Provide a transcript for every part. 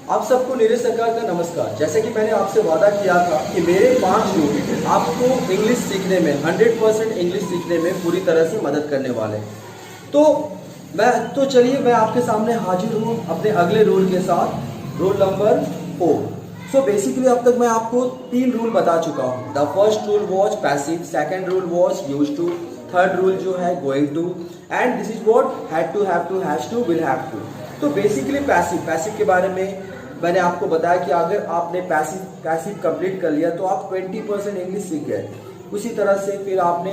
आप सबको नीरज सरकार का नमस्कार। जैसे कि मैंने आपसे वादा किया था कि मेरे 5 रूल आपको इंग्लिश सीखने में 100% इंग्लिश सीखने में पूरी तरह से मदद करने वाले हैं। तो चलिए मैं आपके सामने हाजिर हूँ अपने अगले रूल के साथ, रूल नंबर 4। सो बेसिकली अब तक मैं आपको 3 रूल बता चुका हूँ। The first rule was passive, second rule was use to, third rule जो है going to, and this is what had to, have to, has to, will have to. तो बेसिकली पैसिव के बारे में मैंने आपको बताया कि अगर आपने पैसिव कंप्लीट कर लिया तो आप 20% इंग्लिश सीख गए। उसी तरह से फिर आपने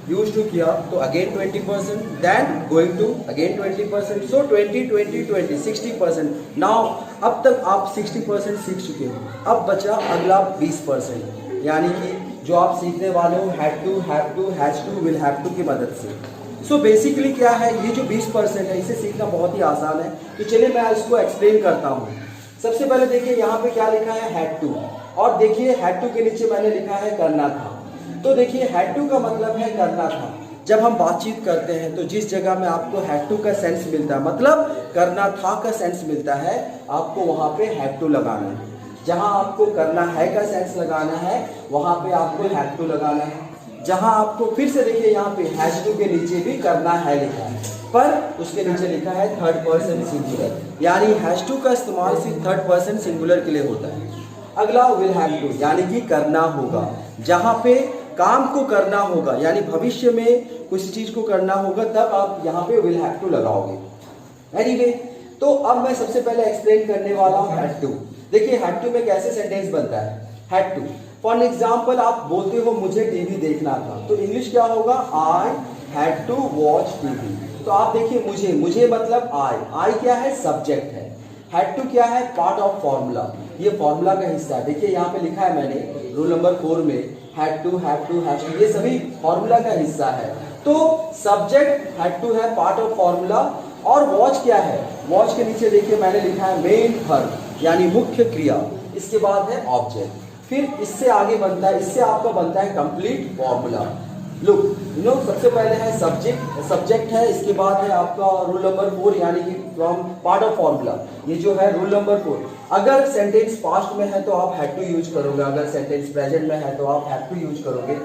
यूज टू किया तो again 20%, then going to again 20%, so 20 60%। Now अब तक आप 60% सीख चुके हो। अब बचा अगला 20%, यानी कि जो आप सीखने वाले हो had to, have to, has to, will have to की मदद से। सो बेसिकली क्या है, ये जो 20% है इसे सीखना बहुत ही आसान है। तो चलिए मैं इसको एक्सप्लेन करता हूँ। सबसे पहले देखिए यहाँ पे क्या लिखा है, हैड टू, और देखिए हैड टू के नीचे मैंने लिखा है करना था। तो देखिए हैड टू का मतलब है करना था। जब हम बातचीत करते हैं तो जिस जगह में आपको हैड टू का सेंस मिलता है, मतलब करना था का सेंस मिलता है, आपको वहां पे हैड टू लगाना है। जहां आपको करना है का सेंस लगाना है वहां पे आपको हैड टू लगाना है। जहां आपको फिर से देखिए यहाँ पे हैज टू के नीचे भी करना है लिखा है, पर उसके नीचे लिखा है थर्ड पर्सन सिंगुलर, यानी हैज टू का इस्तेमाल सिर्फ थर्ड पर्सन सिंगुलर के लिए होता है। अगला विल हैव टू, यानी कि करना होगा। जहां पे काम को करना होगा, यानी भविष्य में किसी चीज को करना होगा, तब आप यहाँ पे विल हैव टू लगाओगे। एनीवे, तो अब मैं सबसे पहले एक्सप्लेन करने वाला हूँ हैड टू। देखिए हैड टू में कैसे सेंटेंस बनता है। हैड टू, फॉर एग्जाम्पल आप बोलते हो मुझे टीवी देखना था, तो इंग्लिश क्या होगा, I had to watch TV. तो आप देखिए मुझे मतलब आई क्या है, सब्जेक्ट है। हैड टू क्या है, पार्ट ऑफ फॉर्मूला, ये फॉर्मूला का हिस्सा है। देखिए यहाँ पे लिखा है मैंने रूल नंबर 4 में, had to, have to, has to, ये सभी फॉर्मूला का हिस्सा है। तो सब्जेक्ट हैड टू है पार्ट ऑफ फॉर्मूला, और वॉच क्या है, वॉच के नीचे देखिए मैंने लिखा है मेन वर्ब, यानी मुख्य क्रिया। इसके बाद है ऑब्जेक्ट, फिर इससे आगे बनता है, इससे आपका बनता है कंप्लीट फॉर्मूला। लुक सबसे पहले है सब्जेक्ट है, इसके बाद है आपका रूल नंबर 4, यानी कि फ्रॉम पार्ट ऑफ फॉर्मूला, ये जो है रूल नंबर 4। अगर सेंटेंस पास्ट में है तो आप हैड टू यूज करोगे, अगर सेंटेंस प्रेजेंट में है तो आप हैव टू यूज करोगे,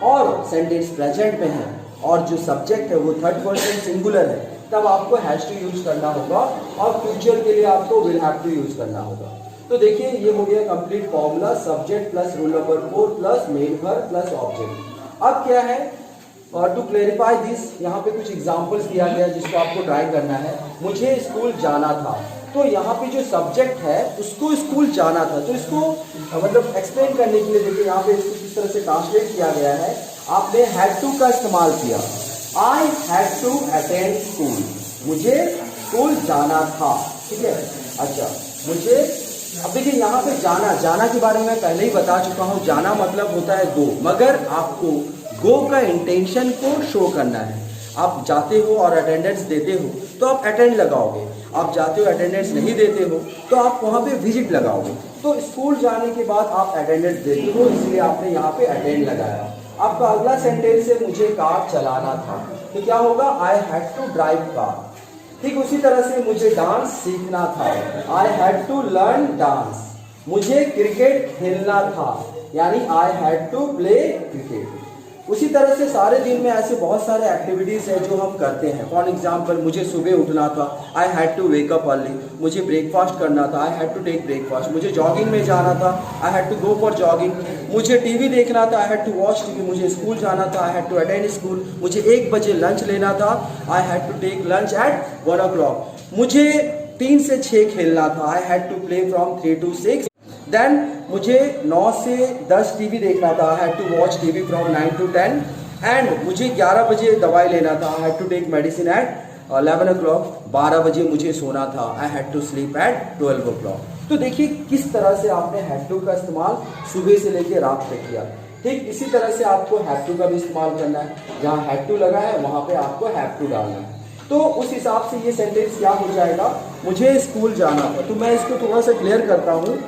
और सेंटेंस प्रेजेंट में है और जो सब्जेक्ट है वो थर्ड पर्सन सिंगुलर है, तब आपको हैज टू यूज करना होगा, और फ्यूचर के लिए आपको विल हैव टू यूज करना होगा। तो देखिए ये हो गया complete formula, subject plus rule number 4 plus main verb plus object. अब क्या है, टू क्लेरिफाई दिस, यहाँ पे कुछ एग्जांपल्स दिया गया जिसको आपको ट्राई करना है। मुझे स्कूल जाना था, तो यहाँ पे जो सब्जेक्ट है उसको स्कूल जाना था, तो इसको मतलब एक्सप्लेन करने के लिए देखिए यहाँ पे इसको किस तरह से ट्रांसलेट किया गया है। आपने हैड टू का इस्तेमाल किया, I had to attend school, मुझे स्कूल जाना था, ठीक है। अच्छा, मुझे अब देखिए यहाँ पे जाना के बारे में मैं पहले ही बता चुका हूँ। जाना मतलब होता है गो, मगर आपको गो का इंटेंशन को शो करना है। आप जाते हो और अटेंडेंस देते हो तो आप अटेंड लगाओगे, आप जाते हो अटेंडेंस नहीं देते हो तो आप वहाँ पे विजिट लगाओगे। तो स्कूल जाने के बाद आप अटेंडेंस देते हो, इसलिए आपने यहाँ पे अटेंड लगाया। आपका अगला सेंटेंस है मुझे कार चलाना था, तो क्या होगा, I had to drive car. ठीक उसी तरह से मुझे डांस सीखना था, I had to learn dance. मुझे क्रिकेट खेलना था, यानी I had to play cricket. उसी तरह से सारे दिन में ऐसे बहुत सारे एक्टिविटीज है जो हम करते हैं। फॉर एग्जाम्पल, मुझे सुबह उठना था, I had to wake up early. मुझे ब्रेकफास्ट करना था, I had to take breakfast. मुझे जॉगिंग में जाना था, I had to go for jogging. मुझे टीवी देखना था, I had to watch TV. मुझे स्कूल जाना था, I had to attend school. मुझे 1 बजे लंच लेना था, I had to take lunch at 1 o'clock। मुझे 3 से 6 खेलना था, I had to play from 3 to 6। Then मुझे 9 से 10 टीवी देखना था, I had to watch TV from 9 to 10। And मुझे 11 बजे दवाई लेना था, I had to take medicine at 11 o'clock। 12 बजे मुझे सोना था, I had to sleep at 12 o'clock। तो देखिए किस तरह से आपने हैड टू का इस्तेमाल सुबह से लेकर रात तक किया। ठीक इसी तरह से आपको हैव टू का भी इस्तेमाल करना है, जहाँ हैव टू लगा है वहाँ पे आपको हैव टू डालना है। तो उस हिसाब से ये सेंटेंस क्या हो जाएगा, मुझे स्कूल जाना था। तो मैं इसको थोड़ा सा क्लियर करता हूँ।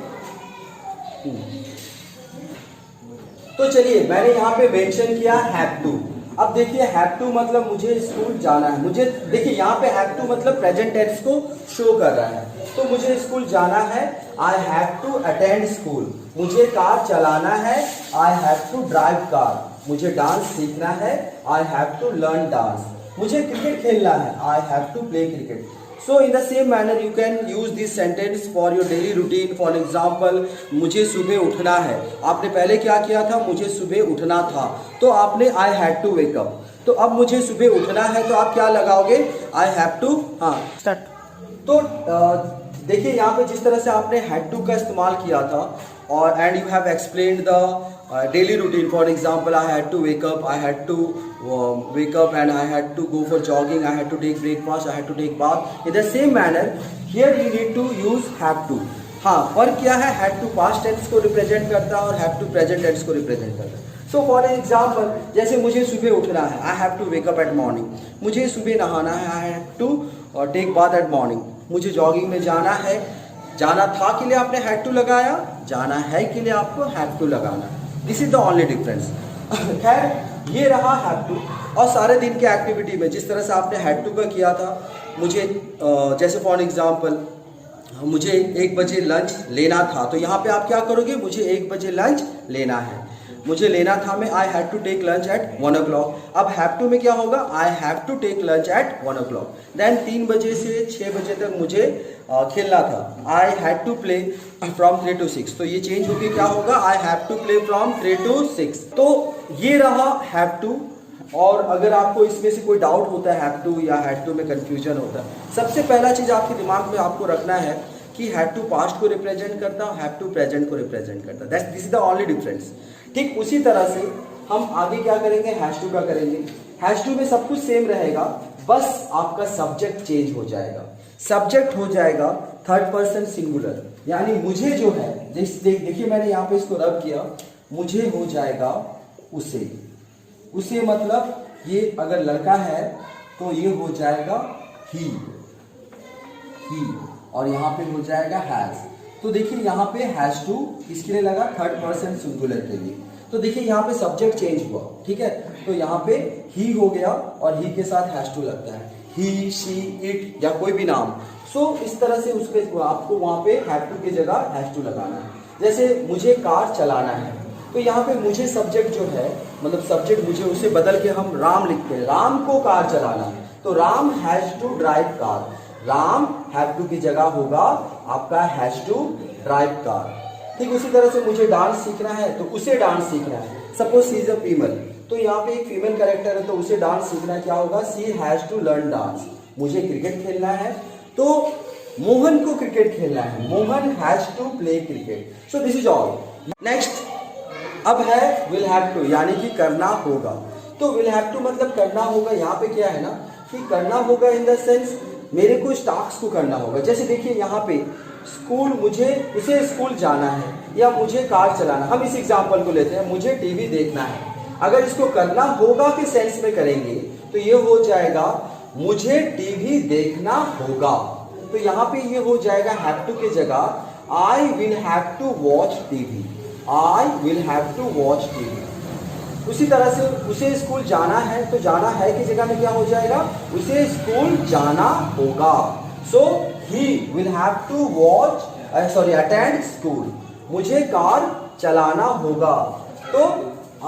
तो चलिए मैंने यहाँ पे मेंशन किया हैव टू। अब देखिए हैव टू मतलब मुझे स्कूल जाना है, मुझे देखिए यहाँ पे हैव टू मतलब प्रेजेंट टेंस को शो कर रहा है, तो मुझे स्कूल जाना है, I have to attend school. मुझे कार चलाना है, I have to drive car. मुझे डांस सीखना है, I have to learn dance. मुझे क्रिकेट खेलना है, I have to play cricket. So in the same manner you can use this sentence for your daily routine. For example, मुझे सुबह उठना है, आपने पहले क्या किया था, मुझे सुबह उठना था, तो आपने I had to wake up। तो अब मुझे सुबह उठना है तो आप क्या लगाओगे, I have to। हाँ स्टार्ट। तो देखिए यहाँ पे जिस तरह से आपने had to का इस्तेमाल किया था और and you have explained the daily routine. For example, I had to wake up, I had to wake up and I had to go for jogging, I had to take breakfast, I had to take bath. In the same manner, here you need to use have to. हाँ, फर्क क्या है, had to past tense को represent करता है और have to present tense को represent करता है। So for example, जैसे मुझे सुबह उठना है, I have to wake up at morning. मुझे सुबह नहाना है, I have to take bath at morning. मुझे जॉगिंग में जाना है, जाना था के लिए आपने had to लगाया, जाना है के लिए आपको have to लगाना। This is the only difference. खैर ये रहा हैव टू। और सारे दिन के एक्टिविटी में जिस तरह से आपने हैड टू का किया था, मुझे जैसे फॉर एग्जांपल मुझे 1 बजे लंच लेना था, तो यहाँ पे आप क्या करोगे, मुझे 1 बजे लंच लेना है, मुझे लेना था मैं I had to take lunch at 1 o'clock। अब हैव टू में क्या होगा, I have to take lunch at 1 o'clock। Then 3 बजे से 6 बजे तक मुझे खेलना था, I had to play from 3 to 6। तो ये चेंज होके क्या होगा, I have to play from 3 to 6। तो ये रहा हैव टू। और अगर आपको इसमें से कोई डाउट होता है हैव टू या हैड टू में कंफ्यूजन होता है, सबसे पहला चीज आपके दिमाग में आपको रखना है कि हैड टू पास्ट को रिप्रेजेंट करता है, हैव टू प्रेजेंट को रिप्रेजेंट करता है। This is the only difference. ठीक उसी तरह से हम आगे क्या करेंगे, हैश टू का करेंगे। हैश टू में सब कुछ सेम रहेगा, बस आपका सब्जेक्ट चेंज हो जाएगा। सब्जेक्ट हो जाएगा थर्ड पर्सन सिंगुलर, यानी मुझे जो है, देखिए मैंने यहाँ पे इसको रब किया, मुझे हो जाएगा उसे। उसे मतलब ये अगर लड़का है तो ये हो जाएगा ही, और यहाँ पे हो जाएगा हैज। तो देखिए यहाँ पे हैज टू किसके लिए लगा, थर्ड पर्सन सिंगुलर के लिए। तो देखिए यहाँ पे सब्जेक्ट चेंज हुआ, ठीक है, तो यहाँ पे ही हो गया और ही के साथ हैज टू लगता है, ही, शी, इट या कोई भी नाम। सो इस तरह से उसके आपको वहां पे हैव टू की जगह हैज टू लगाना है। जैसे मुझे कार चलाना है, तो यहाँ पे मुझे सब्जेक्ट जो है, मतलब सब्जेक्ट मुझे, उसे बदल के हम राम लिखते हैं, राम को कार चलाना है, तो Ram has to drive car. Ram have to की जगह होगा आपका हैज टू ड्राइव कार। ठीक उसी तरह से मुझे डांस सीखना है, तो उसे डांस सीखना है। Suppose she is a female, तो यहाँ पे एक फीमेल कैरेक्टर है, तो उसे डांस सीखना क्या होगा, she has to learn dance. मुझे क्रिकेट खेलना है, तो मोहन को क्रिकेट खेलना है, Mohan has to play cricket. So this is all. Next अब है विल हैव टू, यानी कि करना होगा। तो विल हैव टू मतलब करना होगा। यहाँ पे क्या है ना कि करना होगा इन द सेंस मेरे को इस टास्क को करना होगा। जैसे देखिए यहाँ पे स्कूल, उसे स्कूल जाना है या मुझे कार चलाना। हम इस एग्जाम्पल को लेते हैं, मुझे टीवी देखना है। अगर इसको करना होगा के सेंस में करेंगे तो ये हो जाएगा मुझे टीवी देखना होगा। तो यहाँ पे ये हो जाएगा हैव टू की जगह I will have to watch TV, I will have to watch TV. उसी तरह से उसे स्कूल जाना है, तो जाना है की जगह में क्या हो जाएगा, उसे स्कूल जाना होगा। So he will have to watch attend school. मुझे कार चलाना होगा, तो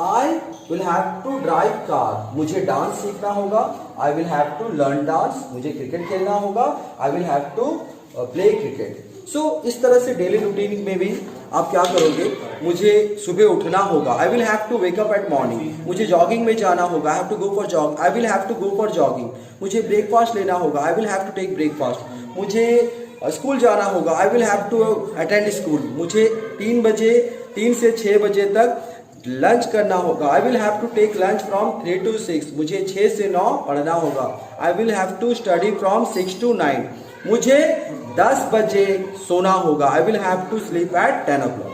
I will have to drive car. मुझे डांस सीखना होगा, I will have to learn dance. मुझे क्रिकेट खेलना होगा, I will have to play cricket. So इस तरह से डेली रूटीन में भी आप क्या करोगे, मुझे सुबह उठना होगा, I will have to wake up at morning. मुझे जॉगिंग में जाना होगा, I have to go for jog, I will have to go for jogging. मुझे ब्रेकफास्ट लेना होगा, I will have to take breakfast. मुझे स्कूल जाना होगा, I will have to attend school. मुझे 3 से 6 बजे तक लंच करना होगा, I will have to take lunch from 3 to 6। मुझे 6 से 9 पढ़ना होगा, I will have to study from 6 to 9। मुझे 10 बजे सोना होगा, I will have to sleep at 10 o'clock।